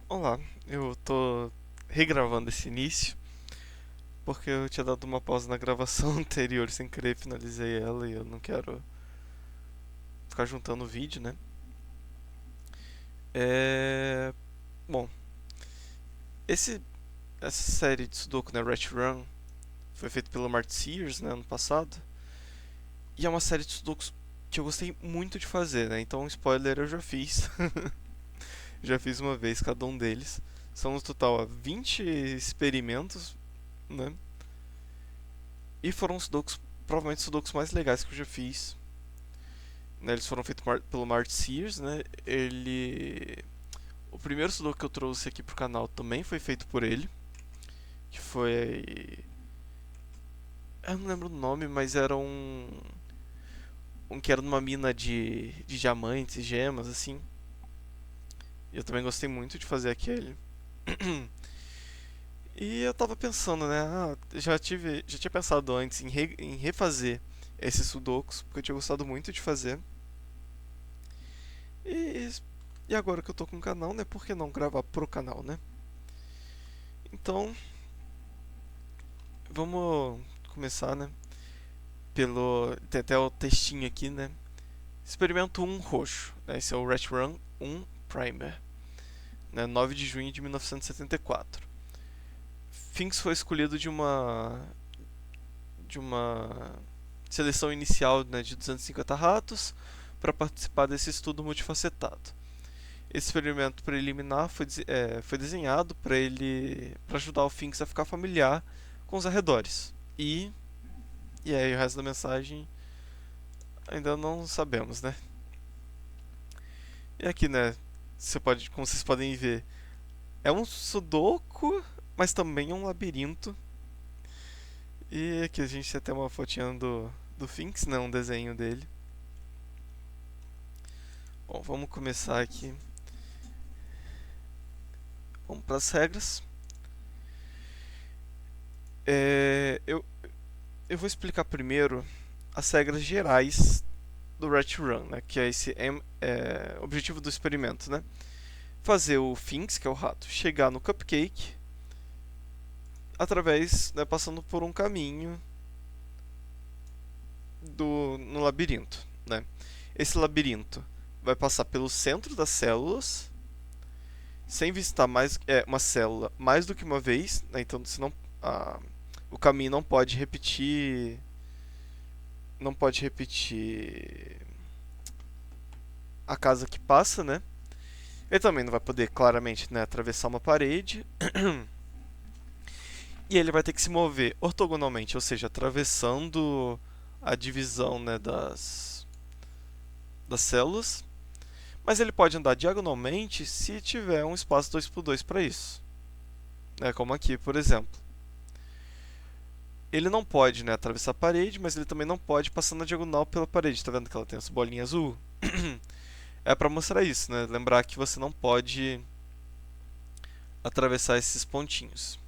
Olá, eu tô regravando esse início porque eu tinha dado uma pausa na gravação anterior sem querer, finalizei ela e eu não quero ficar juntando o vídeo, né? É. Bom, esse, essa série de Sudoku, né, Rat Run, foi feita pelo Mart Sears, né, ano passado, e é uma série de Sudokus que eu gostei muito de fazer, né? Então, spoiler, eu já fiz. Já fiz uma vez cada um deles. São no total 20 experimentos, né? E foram os sudokus, provavelmente os sudokus mais legais que eu já fiz. Né, eles foram feitos pelo Mart Sears, né? Ele. O primeiro sudoku que eu trouxe aqui pro canal também foi feito por ele. Que foi. Eu não lembro o nome, mas era um que era numa mina de diamantes e gemas, assim. E eu também gostei muito de fazer aquele. E eu tava pensando, né? Já tinha pensado antes em refazer esses sudokus, porque eu tinha gostado muito de fazer. E, e agora que eu tô com o canal, né? Por que não gravar pro canal, né? Então, vamos começar, né? Tem até o textinho aqui, né? Experimento 1 roxo. Né? Esse é o Rat Run 1 Primer. Né? 9 de junho de 1974. Finks foi escolhido de uma seleção inicial, né, de 250 ratos para participar desse estudo multifacetado. Esse experimento preliminar foi desenhado para ajudar o Finks a ficar familiar com os arredores. E aí o resto da mensagem ainda não sabemos, né? E aqui, né? Como vocês podem ver, é um sudoku, mas também é um labirinto. E aqui a gente tem até uma fotinha do Finks, né? Um desenho dele. Bom, vamos começar aqui. Vamos para as regras. Eu vou explicar primeiro as regras gerais do Rat Run, né? Que é esse objetivo do experimento, né? Fazer o Finks, que é o rato, chegar no cupcake através, né, passando por um caminho no labirinto, né? Esse labirinto vai passar pelo centro das células, sem visitar uma célula mais do que uma vez, né? Então, senão o caminho não pode repetir a casa que passa, né? Ele também não vai poder claramente, né, atravessar uma parede. E ele vai ter que se mover ortogonalmente, ou seja, atravessando a divisão, né, das células. Mas ele pode andar diagonalmente se tiver um espaço 2x2 para isso. Como aqui, por exemplo. Ele não pode, né, atravessar a parede, mas ele também não pode passar na diagonal pela parede. Tá vendo que ela tem essa bolinha azul? É para mostrar isso, né? Lembrar que você não pode atravessar esses pontinhos.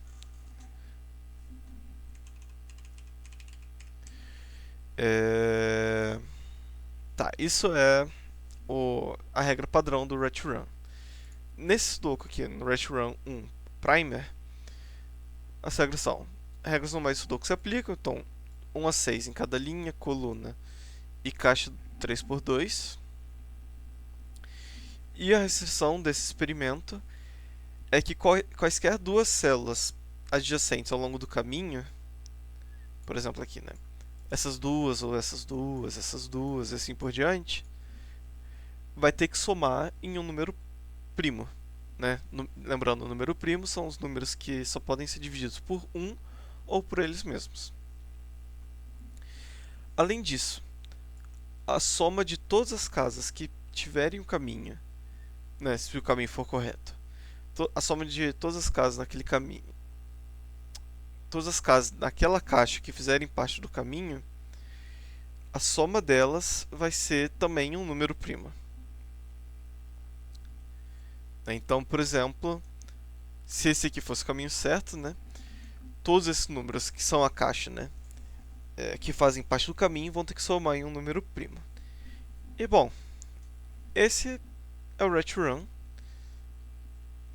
É... Tá, isso é a regra padrão do Rat Run. Nesse sudoku aqui, no Rat Run 1 Primer, as regras são: regras normais do sudoku se aplicam, então 1 a 6 em cada linha, coluna e caixa 3x2. E a restrição desse experimento é que quaisquer duas células adjacentes ao longo do caminho, por exemplo aqui, né? Essas duas, ou essas duas, e assim por diante, vai ter que somar em um número primo. Né? Lembrando, o número primo são os números que só podem ser divididos por 1 ou por eles mesmos. Além disso, a soma de todas as casas que tiverem o caminho, né, se o caminho for correto, a soma de todas as casas naquele caminho, todas as casas naquela caixa que fizerem parte do caminho, a soma delas vai ser também um número primo. Então, por exemplo, se esse aqui fosse o caminho certo, né, todos esses números que são a caixa, né, que fazem parte do caminho vão ter que somar em um número primo. E bom, esse é o Rat Run.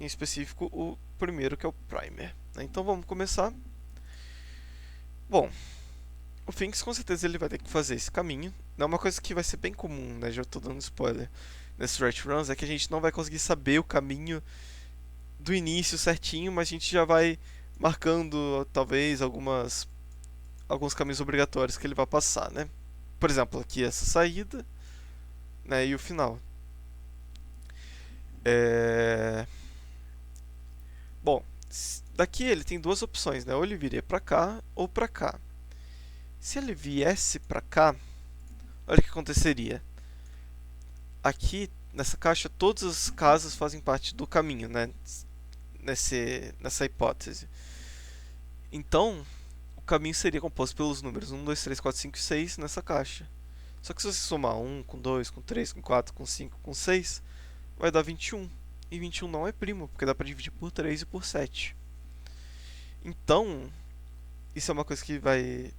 em específico o primeiro, que é o primer, né? Então vamos começar. Bom, o Finks com certeza ele vai ter que fazer esse caminho. Não é uma coisa que vai ser bem comum, né? Já estou dando spoiler nesses Right Runs, é que a gente não vai conseguir saber o caminho do início certinho, mas a gente já vai marcando talvez alguns caminhos obrigatórios que ele vai passar, né? Por exemplo, aqui essa saída, né? E o final. Bom, daqui ele tem duas opções, né? Ou ele viria para cá ou para cá. Se ele viesse para cá, olha o que aconteceria. Aqui nessa caixa todas as casas fazem parte do caminho, né? Nessa hipótese. Então, o caminho seria composto pelos números 1, 2, 3, 4, 5 e 6 nessa caixa. Só que se você somar 1 com 2, com 3, com 4, com 5, com 6, vai dar 21. E 21 não é primo, porque dá para dividir por 3 e por 7. Então, isso é uma coisa que vai...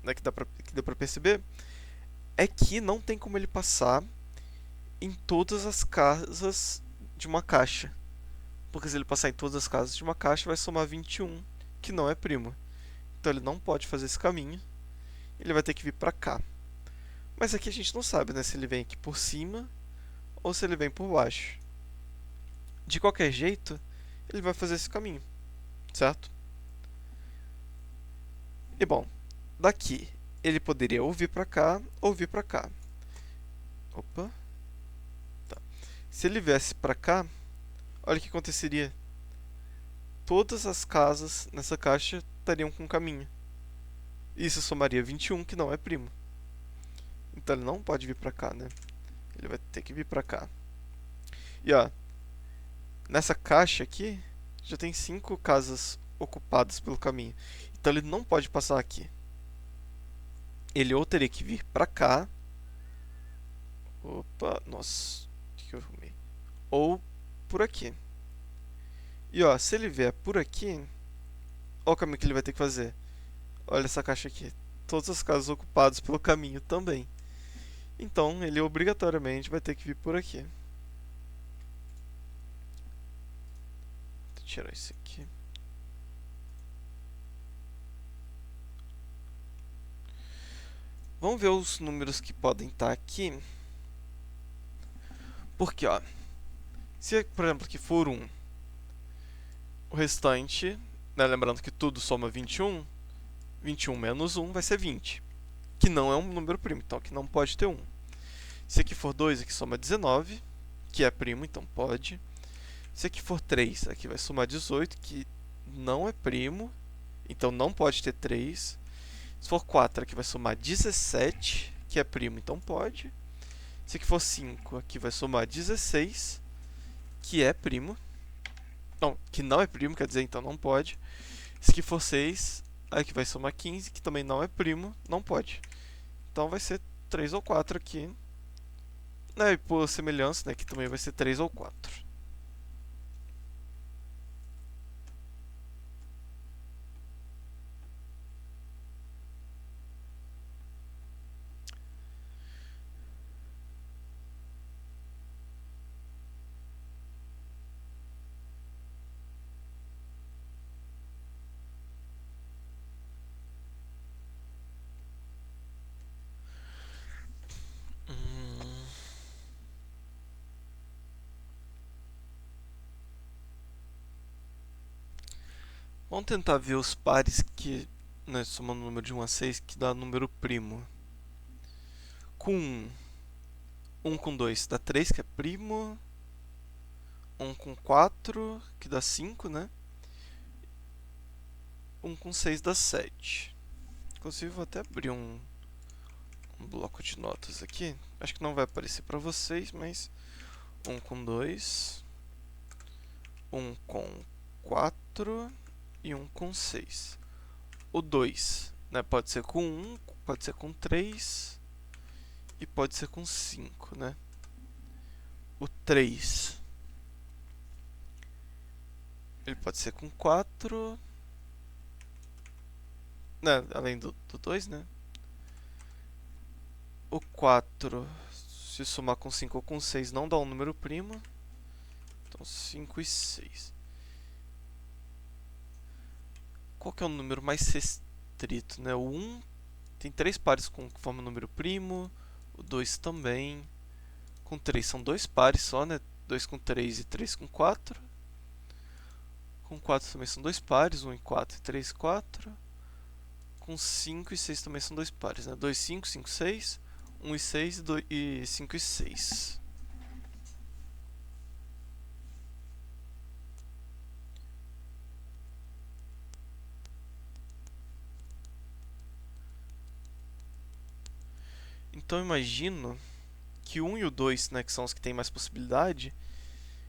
Né, que dá pra perceber, é que não tem como ele passar em todas as casas de uma caixa. Porque se ele passar em todas as casas de uma caixa, vai somar 21, que não é primo. Então ele não pode fazer esse caminho. Ele vai ter que vir para cá. Mas aqui a gente não sabe, né, se ele vem aqui por cima ou se ele vem por baixo. De qualquer jeito, ele vai fazer esse caminho, certo? E bom, daqui ele poderia ou vir para cá ou vir para cá. Opa. Tá. Se ele viesse para cá, olha o que aconteceria. Todas as casas nessa caixa estariam com caminho. Isso somaria 21, que não é primo. Então ele não pode vir para cá, né? Ele vai ter que vir para cá. E ó, nessa caixa aqui já tem 5 casas ocupadas pelo caminho. Então ele não pode passar aqui. Ele ou teria que vir para cá. Opa, nossa, o que eu arrumei? Ou por aqui. E ó, se ele vier por aqui, olha o caminho que ele vai ter que fazer. Olha essa caixa aqui. Todas as casas ocupadas pelo caminho também. Então ele obrigatoriamente vai ter que vir por aqui. Vou tirar isso aqui. Vamos ver os números que podem estar aqui. Porque, ó, se por exemplo aqui for 1, o restante, né, lembrando que tudo soma 21, 21 menos 1 vai ser 20, que não é um número primo, então aqui não pode ter 1. Se aqui for 2, aqui soma 19, que é primo, então pode. Se aqui for 3, aqui vai somar 18, que não é primo, então não pode ter 3. Se for 4, aqui vai somar 17, que é primo, então pode. Se aqui for 5, aqui vai somar 16, que é primo. Não, que não é primo, quer dizer, então não pode. Se aqui for 6, aqui vai somar 15, que também não é primo, não pode. Então vai ser 3 ou 4 aqui. Né, e por semelhança, né, que também vai ser 3 ou 4. Vamos tentar ver os pares que, né, somando o número de 1 a 6, que dá número primo. Com 1 com 2 dá 3, que é primo. 1 com 4, que dá 5, né? 1 com 6 dá 7. Inclusive, vou até abrir um bloco de notas aqui. Acho que não vai aparecer para vocês, mas 1 com 2, 1 com 4 e 1 com 6. O 2, né, pode ser com 1, pode ser com 3 e pode ser com 5, né? O 3, ele pode ser com 4, né, além do 2, né? O 4, se somar com 5 ou com 6, não dá um número primo. Então 5 e 6. Qual que é o número mais restrito, né? O 1 tem 3 pares que formam número primo, o 2 também. Com 3 são 2 pares só, né? 2 com 3 e 3 com 4. Com 4 também são 2 pares, 1 e 4 e 3 e 4. Com 5 e 6 também são 2 pares, né? 2, 5, 5, 6, 1 e 6 e 5 e 6. Então eu imagino que o 1 e o 2, né, que são os que têm mais possibilidade,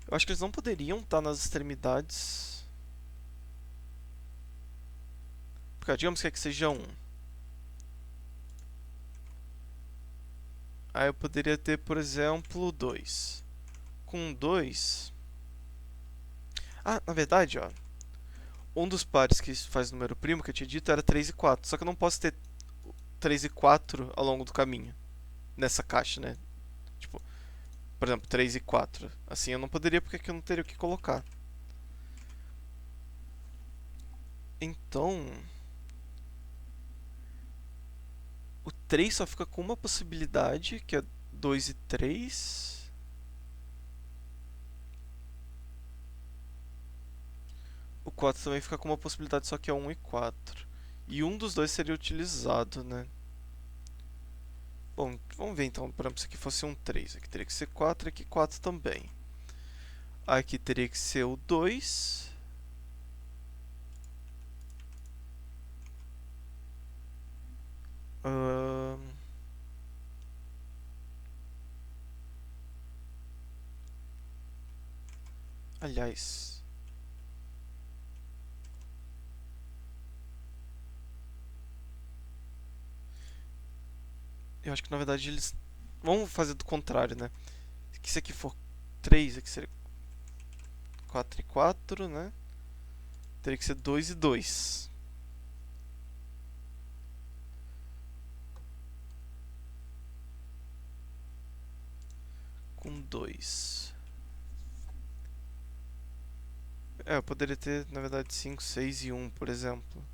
eu acho que eles não poderiam estar nas extremidades. Porque digamos que aqui seja 1. Aí eu poderia ter, por exemplo, 2. Com 2... Ah, na verdade, ó, um dos pares que faz número primo que eu tinha dito era 3 e 4. Só que eu não posso ter 3 e 4 ao longo do caminho. Nessa caixa, né? Tipo, por exemplo, 3 e 4. Assim eu não poderia porque aqui eu não teria o que colocar. Então... o 3 só fica com uma possibilidade, que é 2 e 3. O 4 também fica com uma possibilidade, só que é 1 e 4. E um dos dois seria utilizado, né? Bom, vamos ver então, por exemplo, se aqui fosse um 3. Aqui teria que ser 4 e aqui 4 também. Aqui teria que ser o 2. Aliás... eu acho que na verdade eles... vamos fazer do contrário, né? Se aqui for 3, aqui seria 4 e 4, né? Teria que ser 2 e 2. Com 2. Eu poderia ter, na verdade, 5, 6 e 1, por exemplo.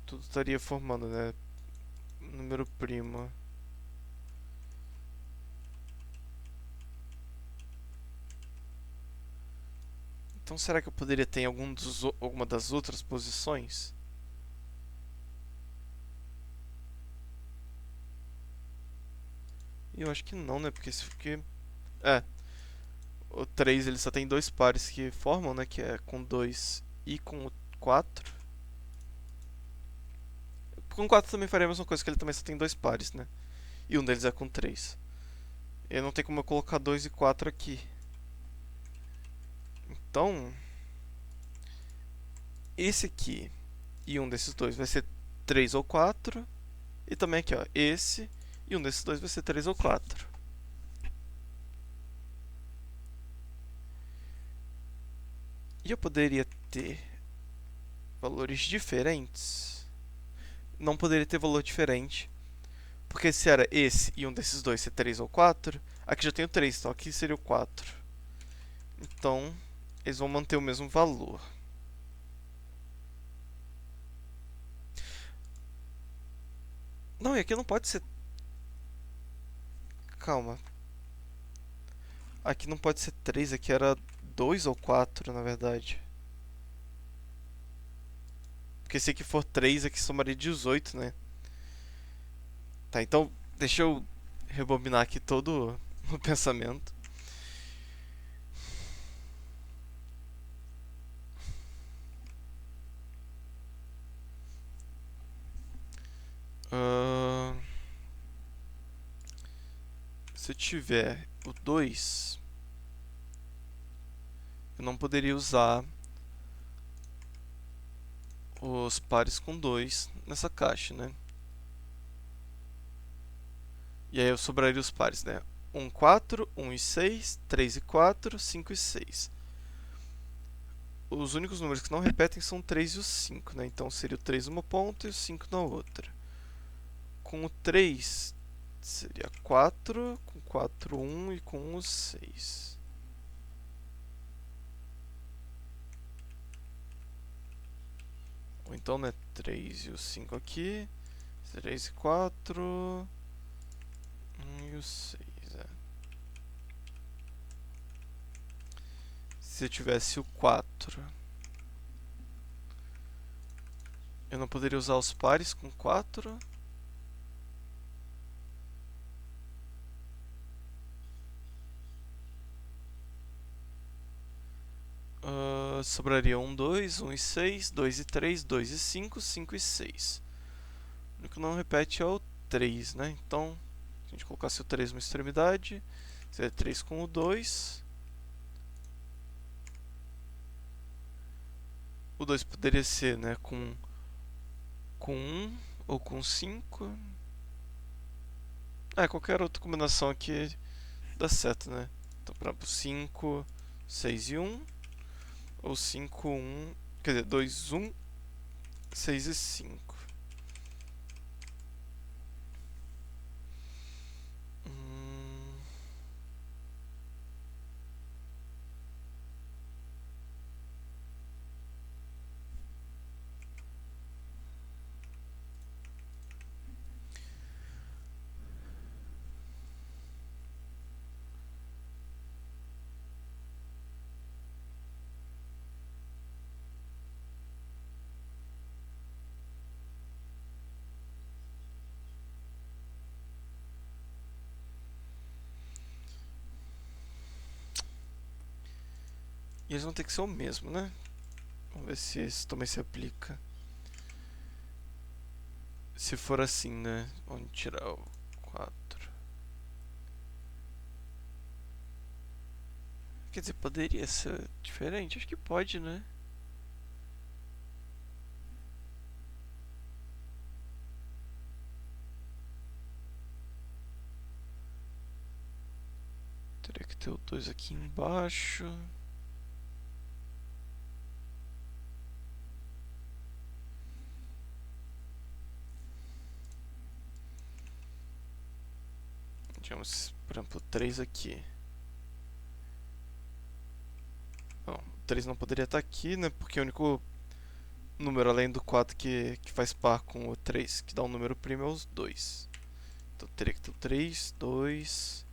Tudo estaria formando, né? Número primo. Então será que eu poderia ter em alguma das outras posições? Eu acho que não, né? Porque se fique... o 3 ele só tem 2 pares que formam, né? Que é com 2 e com o 4. Com o 4 também faria a mesma coisa, que ele também só tem 2 pares, né? E um deles é com 3. E não tem como eu colocar 2 e 4 aqui. Então... esse aqui e um desses dois vai ser 3 ou 4. E também aqui, ó, esse e um desses dois vai ser 3 ou 4. E eu poderia ter valores diferentes. Não poderia ter valor diferente. Porque se era esse e um desses dois ser 3 ou 4, aqui já tem o 3, então aqui seria o 4. Então, eles vão manter o mesmo valor. Não, e aqui não pode ser... calma. Aqui não pode ser 3, aqui era 2 ou 4, na verdade. Porque se aqui for 3, aqui somaria 18, né? Tá, então deixa eu rebobinar aqui todo o pensamento. Se eu tiver o 2, eu não poderia usar os pares com 2 nessa caixa, né? E aí eu sobraria os pares, né? 1, 4, 1 e 6, 3 e 4, 5 e 6. Os únicos números que não repetem são o 3 e o 5, né? Então seria o 3 numa ponta e o 5 na outra. Com o 3 seria 4, com 4, 1 e com o 6. Ou então, né, 3 e o 5 aqui, 3 e 4, e o 6, Se eu tivesse o 4, eu não poderia usar os pares com 4. Sobraria 1, 2, 1 e 6, 2 e 3, 2 e 5, 5 e 6. O único que não repete é o 3, né? Então, se a gente colocasse o 3 numa extremidade, seria 3 com o 2. O 2 poderia ser, né, com 1 ou com 5. Qualquer outra combinação aqui dá certo, né? Então, por exemplo, 5, 6 e 1. Ou 5, 1. Quer dizer, 2, 1, 6 e 5. E eles vão ter que ser o mesmo, né? Vamos ver se esse também se aplica. Se for assim, né? Vamos tirar o 4. Quer dizer, poderia ser diferente? Acho que pode, né? Teria que ter o 2 aqui embaixo. Digamos, por exemplo, o 3 aqui. Bom, o 3 não poderia estar aqui, né? Porque o único número além do 4 que faz par com o 3, que dá um número primo, é os 2. Então teria que ter o 3, 2.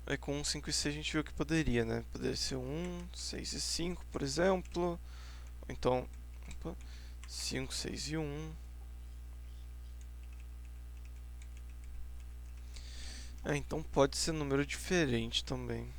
Aí com 1, 5 e 6 a gente viu que poderia, né? Poderia ser 1, 6 e 5, por exemplo. Ou então, 5, 6 e 1. Então pode ser número diferente também.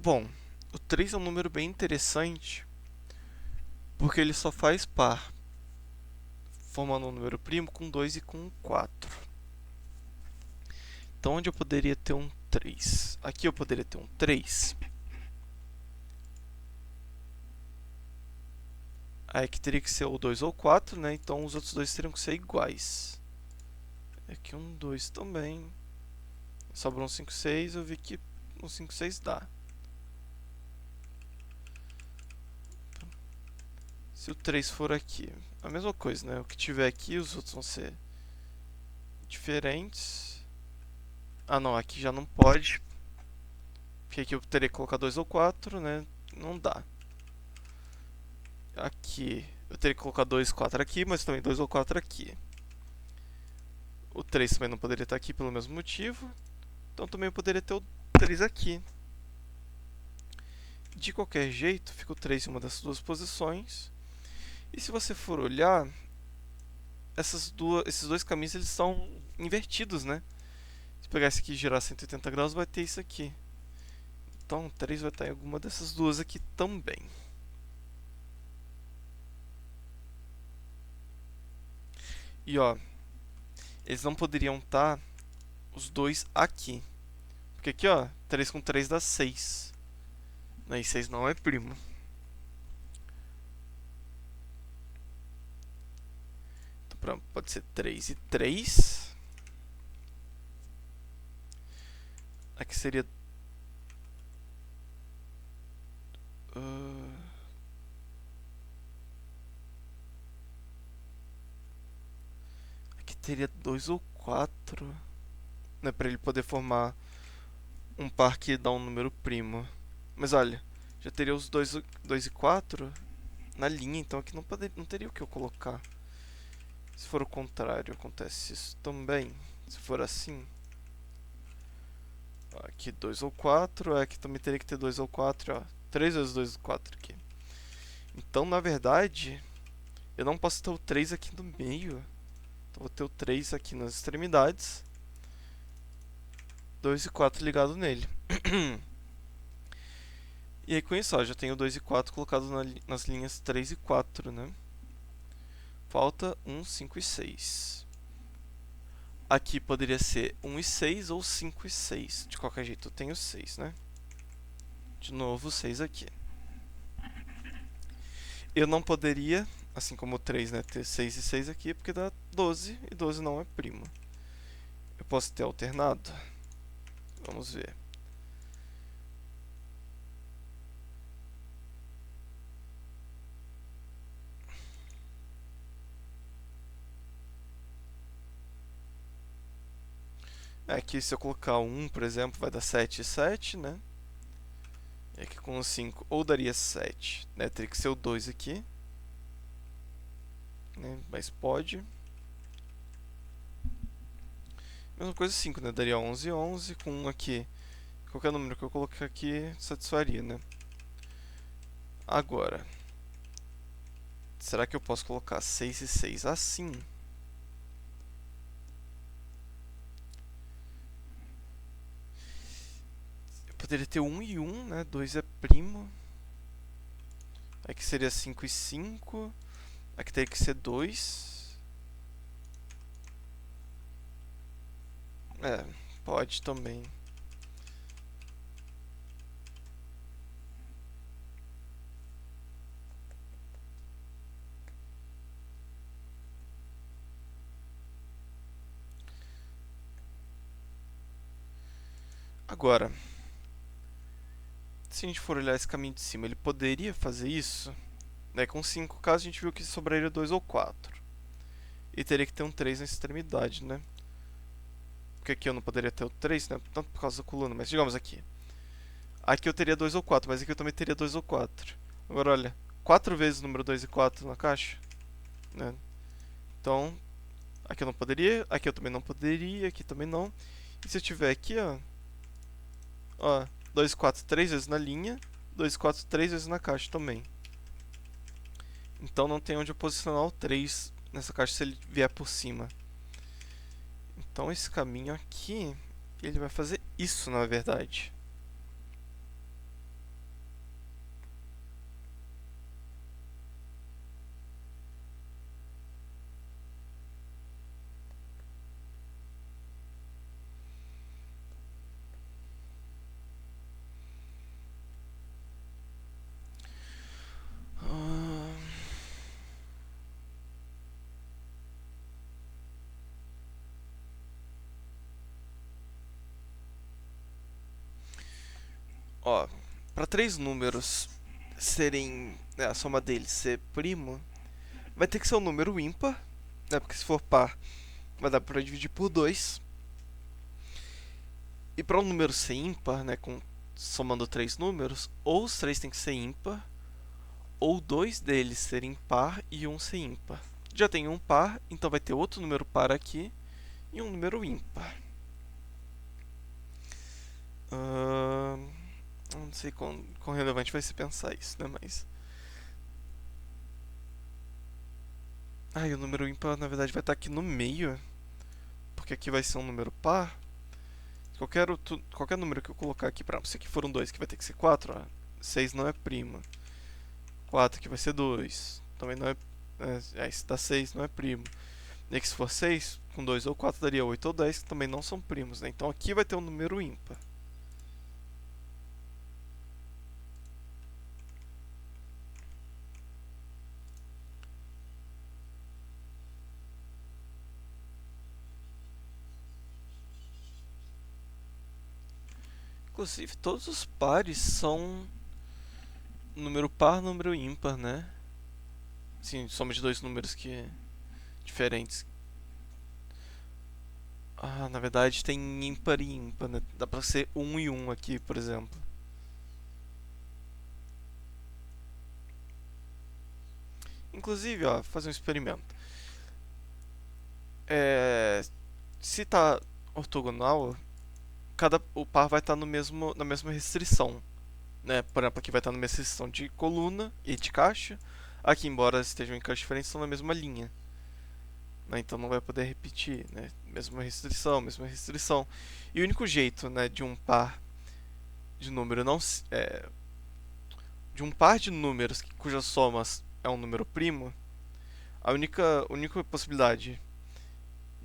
Bom, o 3 é um número bem interessante porque ele só faz par, formando um número primo com 2 e com 4. Então onde eu poderia ter um 3? Aqui eu poderia ter um 3. Aí que teria que ser ou 2 ou 4, né? Então os outros dois teriam que ser iguais. Aqui um 2 também. Sobrou um 5, 6, eu vi que um 5, 6 dá. Se o 3 for aqui, a mesma coisa, né? O que tiver aqui, os outros vão ser diferentes. Ah não, aqui já não pode. Porque aqui eu teria que colocar 2 ou 4, né? Não dá. Aqui eu teria que colocar 2, 4 aqui, mas também 2 ou 4 aqui. O 3 também não poderia estar aqui pelo mesmo motivo. Então também eu poderia ter o 3 aqui. De qualquer jeito, fica o 3 em uma dessas duas posições. E se você for olhar, esses dois caminhos eles são invertidos, né? Se pegar esse aqui e girar 180 graus, vai ter isso aqui. Então o 3 vai estar em alguma dessas duas aqui também. E ó, eles não poderiam estar os dois aqui. Porque aqui ó, 3 com 3 dá 6. E 6 não é primo. pode ser 3 e 3. Aqui seria... aqui teria 2 ou 4. Né, para ele poder formar um par que dá um número primo. Mas olha, já teria os 2 e 4 na linha, então aqui não teria o que eu colocar. Se for o contrário, acontece isso também. Se for assim... aqui 2 ou 4, aqui também teria que ter 2 ou 4, ó. 3 vezes 2 ou 4 aqui. Então, na verdade, eu não posso ter o 3 aqui no meio. Então, vou ter o 3 aqui nas extremidades. 2 e 4 ligado nele. E aí, com isso, ó, já tenho 2 e 4 colocados nas linhas 3 e 4, né? Falta 1, 5 e 6. Aqui poderia ser 1 e 6 ou 5 e 6. De qualquer jeito, eu tenho 6, né? De novo, 6 aqui. Eu não poderia, assim como o 3, né, ter 6 e 6 aqui, porque dá 12, e 12 não é primo. Eu posso ter alternado? Vamos ver. Aqui, se eu colocar 1, por exemplo, vai dar 7 e 7, né? E aqui com o 5, ou daria 7, né? Teria que ser o 2 aqui. Né? Mas pode. Mesma coisa 5, né? Daria 11 e 11, com 1 aqui. Qualquer número que eu colocar aqui satisfaria, né? Agora, será que eu posso colocar 6 e 6 assim? Eu poderia ter 1 e 1, né? 2 é primo. Aqui seria 5 e 5. Aqui teria que ser 2. É, pode também. Agora, se a gente for olhar esse caminho de cima, ele poderia fazer isso? Né? Com 5 casos, a gente viu que sobraria 2 ou 4. E teria que ter um 3 na extremidade, né? Porque aqui eu não poderia ter o 3, né? Tanto por causa da coluna, mas digamos aqui. Aqui eu teria 2 ou 4, mas aqui eu também teria 2 ou 4. Agora, olha, 4 vezes o número 2 e 4 na caixa, né? Então, aqui eu não poderia, aqui eu também não poderia, aqui também não. E se eu tiver aqui, ó, 2 e 4 3 vezes na linha, 2 e 4 3 vezes na caixa também. Então não tem onde eu posicionar o 3 nessa caixa se ele vier por cima. Então esse caminho aqui, ele vai fazer isso na verdade. Ó, para 3 números serem, né, a soma deles ser primo, vai ter que ser um número ímpar, né? Porque se for par, vai dar para dividir por 2. E para um número ser ímpar, né, somando 3 números, ou os 3 tem que ser ímpar, ou 2 deles serem par e um ser ímpar. Já tem um par, então vai ter outro número par aqui e um número ímpar. Não sei quão relevante vai ser pensar isso, né? Mas. E o número ímpar na verdade vai estar aqui no meio, porque aqui vai ser um número par. Qualquer número que eu colocar aqui, se aqui for um 2, que vai ter que ser 4, ó, 6 não é primo. 4 aqui vai ser 2, também não é. Esse dá 6, não é primo. E aqui se for 6, com 2 ou 4 daria 8 ou 10, que também não são primos, né? Então aqui vai ter um número ímpar. Inclusive, todos os pares são número par, número ímpar, né? Sim, soma de dois números que diferentes. Ah, na verdade tem ímpar e ímpar, né? Dá pra ser um e um aqui, por exemplo. Inclusive, ó, fazer um experimento. É, se tá ortogonal, o par vai estar no mesmo, na mesma restrição, né? Por exemplo, aqui vai estar na mesma restrição de coluna e de caixa. Aqui, embora estejam em caixas diferentes, estão na mesma linha. Né? Então não vai poder repetir, né? Mesma restrição, mesma restrição. E o único jeito, né, de um par de número não de um par de números cuja soma é um número primo, a única possibilidade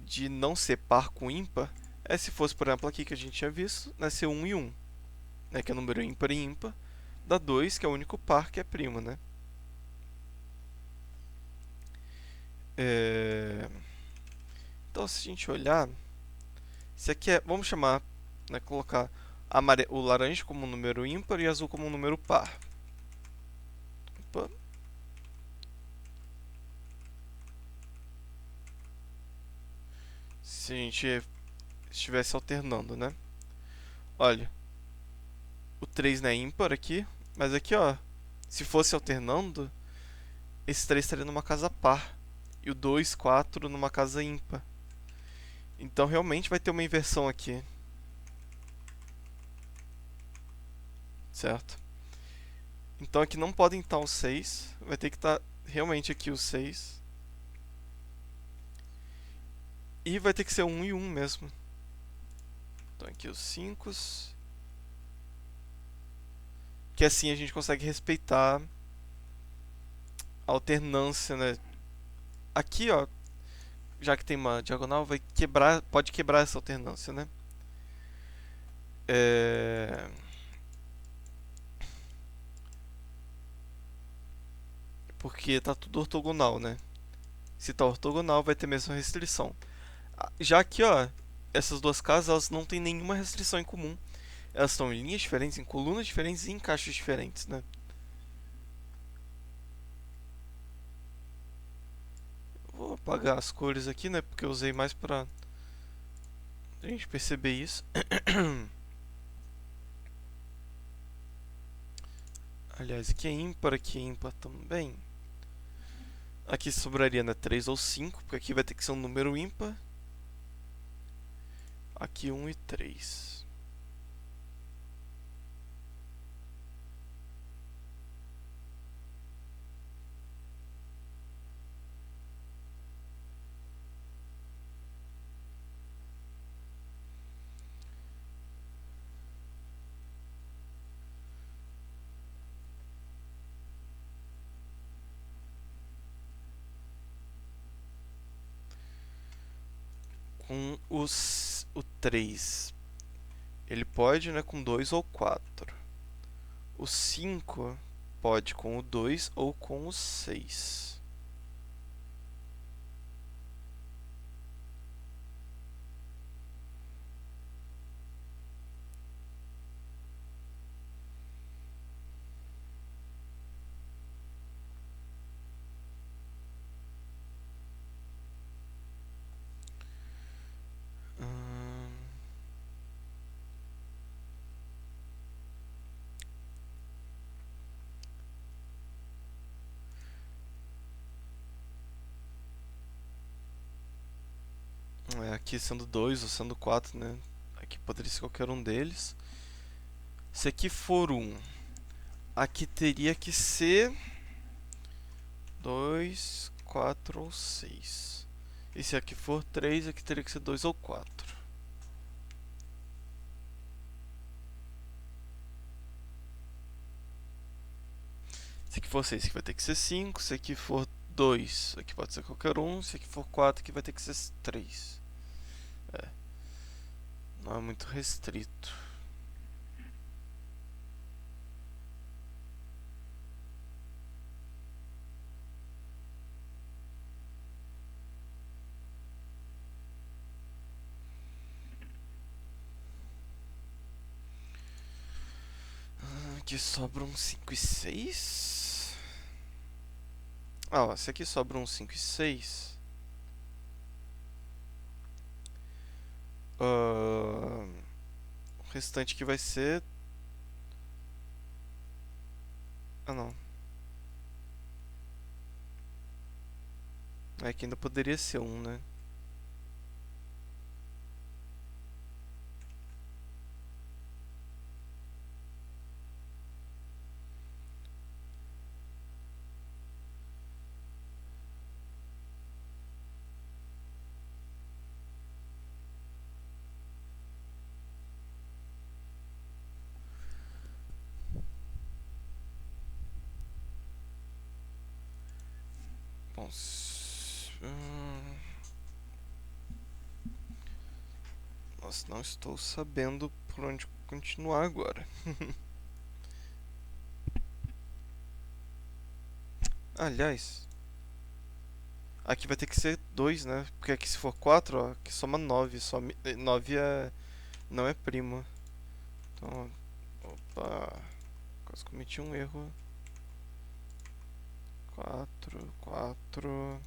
de não ser par com ímpar é se fosse, por exemplo, aqui que a gente tinha visto, né, ser 1 e 1, né, que é número ímpar e ímpar, dá 2, que é o único par que é primo, né? É... Então, se a gente olhar, se aqui é, vamos chamar, né, colocar o laranja como um número ímpar e azul como um número par. Opa. Se a gente estivesse alternando, né? Olha, o 3 não é ímpar aqui, mas aqui, ó, se fosse alternando, esse 3 estaria numa casa par e o 2, 4 numa casa ímpar. Então realmente vai ter uma inversão aqui, certo? Então aqui não pode estar o 6, vai ter que estar realmente aqui o 6. E vai ter que ser 1 e 1 mesmo. Então aqui os 5. Que assim a gente consegue respeitar a alternância, né? Aqui, ó, já que tem uma diagonal, vai quebrar, pode quebrar essa alternância, né? É... Porque tá tudo ortogonal, né? Se tá ortogonal, vai ter a mesma restrição. Já aqui, ó, essas duas casas, elas não têm nenhuma restrição em comum. Elas estão em linhas diferentes, em colunas diferentes e em caixas diferentes, né? Vou apagar as cores aqui, né? Porque eu usei mais pra a gente perceber isso. Aliás, aqui é ímpar também. Aqui sobraria, né, 3 ou 5, porque aqui vai ter que ser um número ímpar. Aqui 1 e 3. Com o 3, ele pode, né, com 2 ou 4. O 5 pode com o 2 ou com o 6. Aqui sendo 2 ou sendo 4, né? Aqui poderia ser qualquer um deles. Se aqui for 1, aqui teria que ser 2, 4 ou 6. E se aqui for 3, aqui teria que ser 2 ou 4. Se aqui for 6, aqui vai ter que ser 5. Se aqui for 2, aqui pode ser qualquer um. Se aqui for 4, aqui vai ter que ser 3. Não é muito restrito. aqui sobra um 5 e 6. Ah, ó, se aqui sobra um 5 e 6. O restante aqui vai ser. Ah, não. É que ainda poderia ser um, né? Bom, nossa, não estou sabendo por onde continuar agora. Aliás, aqui vai ter que ser 2, né? Porque aqui se for 4, ó, aqui soma 9. 9 não é primo. Então, opa, quase cometi um erro. 4, 4.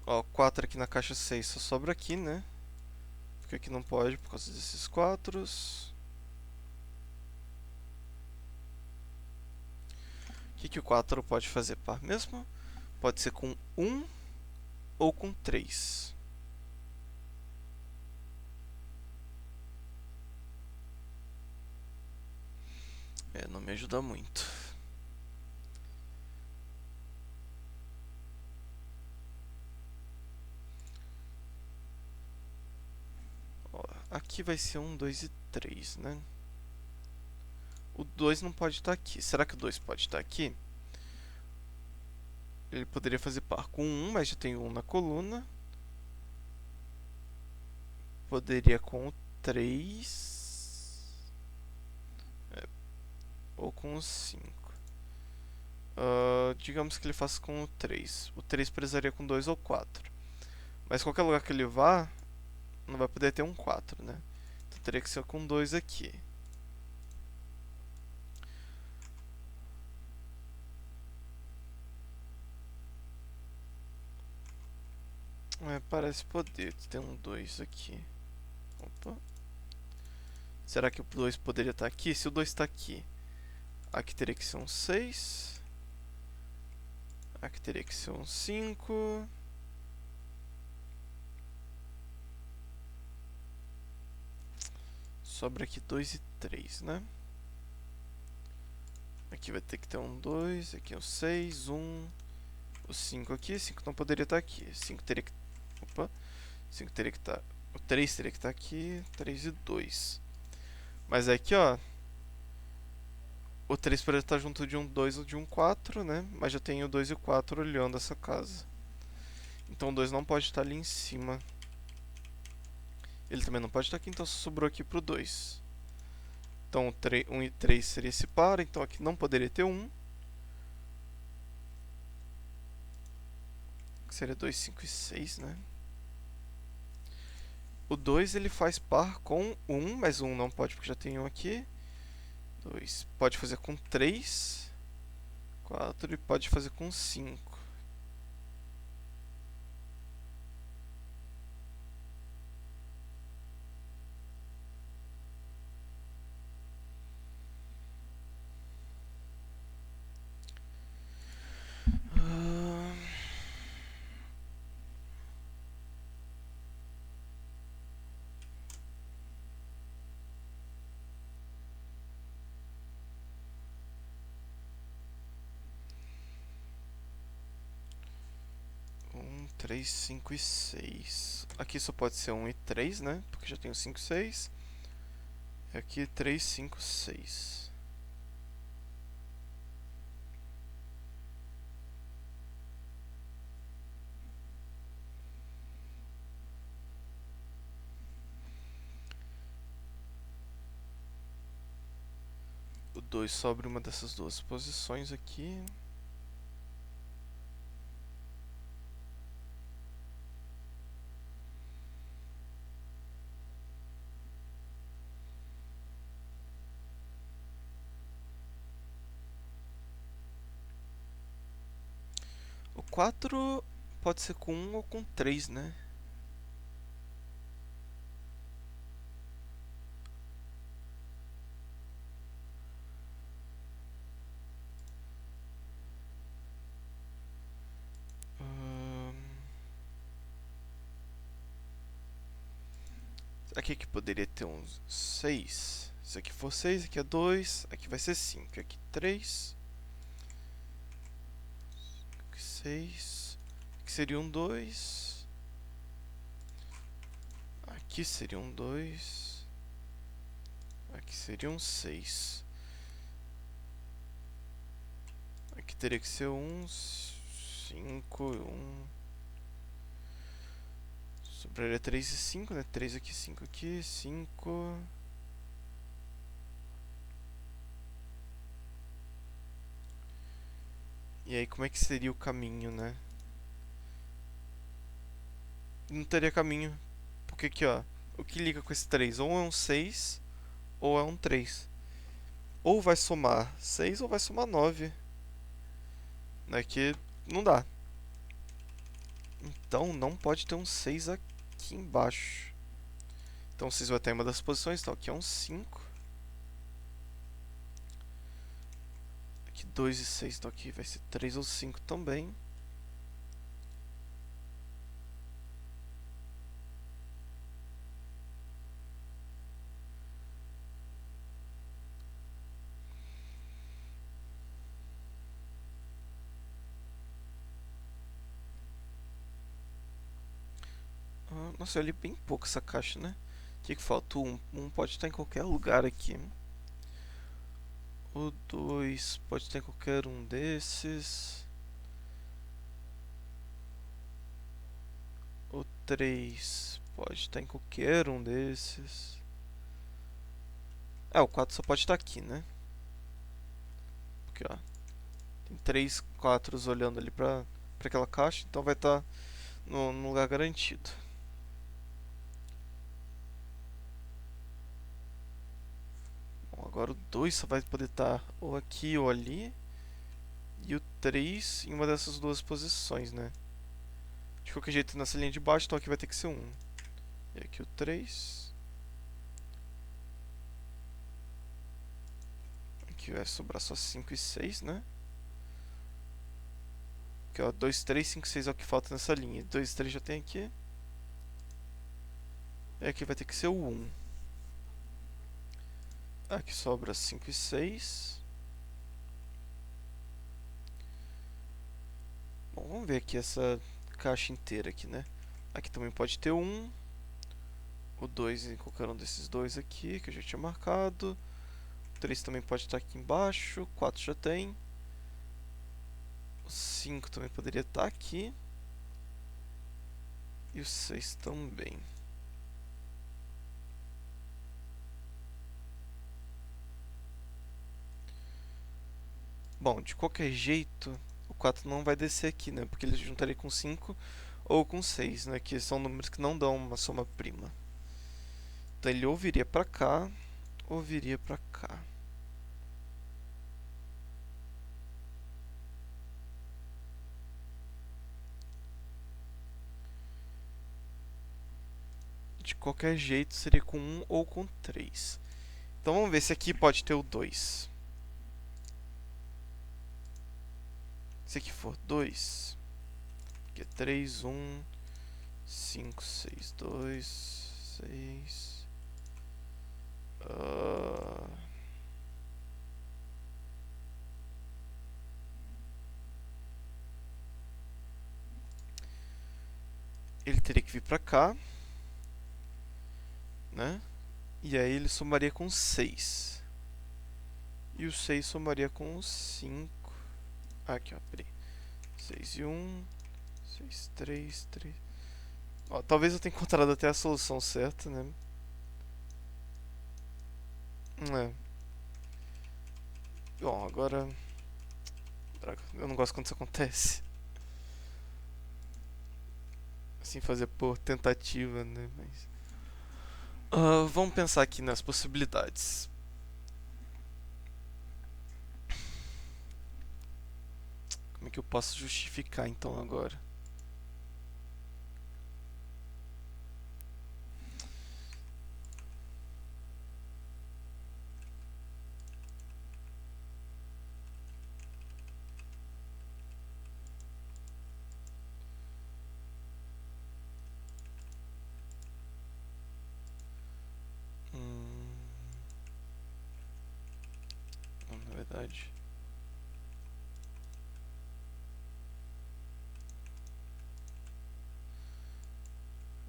Ó, 4 aqui na caixa 6 só sobra aqui, né? Porque aqui não pode por causa desses 4. O que o 4 pode fazer par mesmo? Pode ser com 1 ou com 3. É, não me ajuda muito. Ó, aqui vai ser 1, 2 e 3, né? O 2 não pode estar aqui. Será que o 2 pode estar aqui? Ele poderia fazer par com 1, mas já tem 1 na coluna. Poderia com o 3. Ou com o 5. Digamos que ele faça com o 3. O 3 precisaria com 2 ou 4. Mas qualquer lugar que ele vá, não vai poder ter um 4, né? Então teria que ser com 2 aqui. Parece poder ter um 2 aqui. Opa. Será que o 2 poderia estar aqui? Se o 2 está aqui, aqui teria que ser um 6. Aqui teria que ser um 5. Sobra aqui 2 e 3, né? Aqui vai ter que ter um 2. Aqui é um 6, 1. O 5 aqui. 5 não poderia estar aqui. 5 teria que. Opa. 5 teria que estar. O 3 teria que estar aqui. 3 e 2. Mas aqui, ó. O 3 poderia estar junto de um 2 ou de um 4, né? Mas já tem o 2 e o 4 olhando essa casa. Então o 2 não pode estar ali em cima. Ele também não pode estar aqui, então só sobrou aqui pro 2. Então 1 e 3 seria esse par, então aqui não poderia ter 1. Que seria 2, 5 e 6, né? O 2 ele faz par com 1, mas 1 não pode porque já tem 1 aqui. 2 pode fazer com 3. 4 e pode fazer com 5. Um, 3, 5 e 6. Aqui só pode ser 1 e 3, né? Porque já tenho 5 e 6. E aqui 3, 5, 6. O 2 sobre uma dessas duas posições aqui. O 4 pode ser com 1 ou com 3, né? Aqui que poderia ter uns 6. Se aqui for 6, aqui é 2. Aqui vai ser 5. Aqui 3. Aqui 6. Aqui seria um 2. Aqui seria um 2. Aqui seria um 6. Aqui teria que ser um 5. 1. Sobraria 3 e 5, né? 3 aqui, 5 aqui, 5. E aí, como é que seria o caminho, né? Não teria caminho. Porque aqui, ó. O que liga com esse 3? Ou é um 6, ou é um 3. Ou vai somar 6, ou vai somar 9. Né? Que não dá. Então, não pode ter um 6 aqui embaixo. Então, 6 vai estar em uma das posições. Então, aqui é um 5. Aqui 2 e 6. Então, aqui vai ser 3 ou 5 também. Nossa, eu olhei bem pouco essa caixa, né? O que falta? O 1 pode estar em qualquer lugar aqui. O 2 pode estar em qualquer um desses. O 3 pode estar em qualquer um desses. O 4 só pode estar aqui, né? Porque, ó. Tem 3 4 olhando ali pra aquela caixa, então vai estar no lugar garantido. Bom, agora o 2 só vai poder estar ou aqui ou ali. E o 3 em uma dessas duas posições, né? De qualquer jeito, nessa linha de baixo, então aqui vai ter que ser 1. E aqui o 3. Aqui vai sobrar só 5 e 6, né? Aqui, ó, 2, 3, 5, 6 é o que falta nessa linha. 2 e 3 já tem aqui. E aqui vai ter que ser o 1. Aqui sobra 5 e 6. Bom, vamos ver aqui essa caixa inteira aqui, né? Aqui também pode ter 1. O 2 em qualquer um desses dois aqui, que eu já tinha marcado. O 3 também pode estar aqui embaixo. O 4 já tem. O 5 também poderia estar aqui. E o 6 também. Bom, de qualquer jeito, o 4 não vai descer aqui, né? Porque ele juntaria com 5 ou com 6, né? Que são números que não dão uma soma prima. Então ele ou viria pra cá, ou viria pra cá. De qualquer jeito, seria com 1 ou com 3. Então vamos ver se aqui pode ter o 2. Se aqui for 2, aqui é 3, 1, 5, 6, 2, 6. Ele teria que vir pra cá, né? E aí ele somaria com 6. E o 6 somaria com o 5. Aqui, ó, peraí. 6 e 1, 6, 3, 3. Ó, talvez eu tenha encontrado até a solução certa, né? É. Bom, agora... Droga, eu não gosto quando isso acontece. Assim, fazer por tentativa, né? Mas... vamos pensar aqui nas possibilidades. Como Como é que eu posso justificar então agora? Não, na verdade.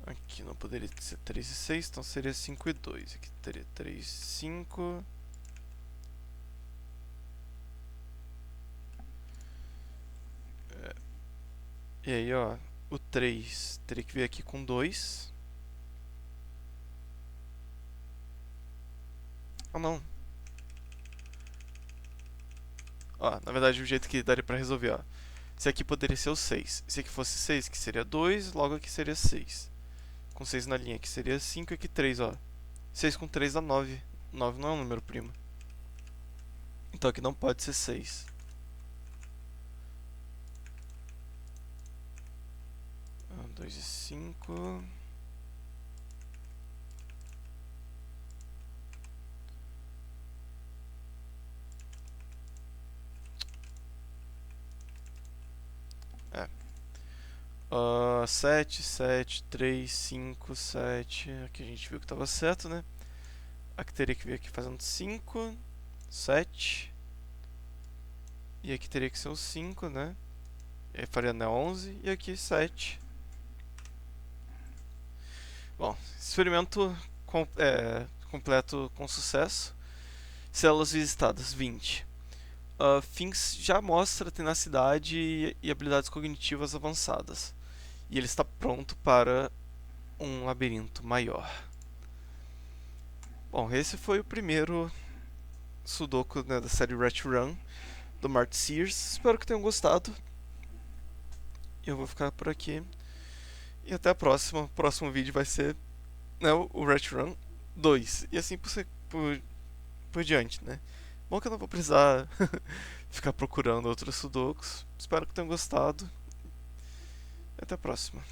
Aqui não poderia ser 3 e 6, então seria 5 e 2. Aqui teria 3 e 5. E aí, ó, o 3 teria que vir aqui com 2. Ah, não. Ó, na verdade, o jeito que daria pra resolver, ó. Esse aqui poderia ser o 6. Se aqui fosse 6, que seria 2, logo aqui seria 6. Com 6 na linha, aqui seria 5 e aqui 3, ó. 6 com 3 dá 9. 9 não é um número primo. Então aqui não pode ser 6. Ah, 2 e 5. É. 7, 7, 3, 5, 7. Aqui a gente viu que estava certo, né? Aqui teria que vir aqui fazendo 5, 7. E aqui teria que ser o 5, né? E aí faria né, 11 e aqui 7. Bom, experimento completo com sucesso. Células visitadas 20. Finks já mostra tenacidade e habilidades cognitivas avançadas. E ele está pronto para um labirinto maior. Bom, esse foi o primeiro Sudoku, né, da série Retro Run do Mart Sears. Espero que tenham gostado. Eu vou ficar por aqui. E até a próxima. O próximo vídeo vai ser, né, o Retro Run 2. E assim por diante, né? Bom que eu não vou precisar ficar procurando outros Sudokus. Espero que tenham gostado. E até a próxima.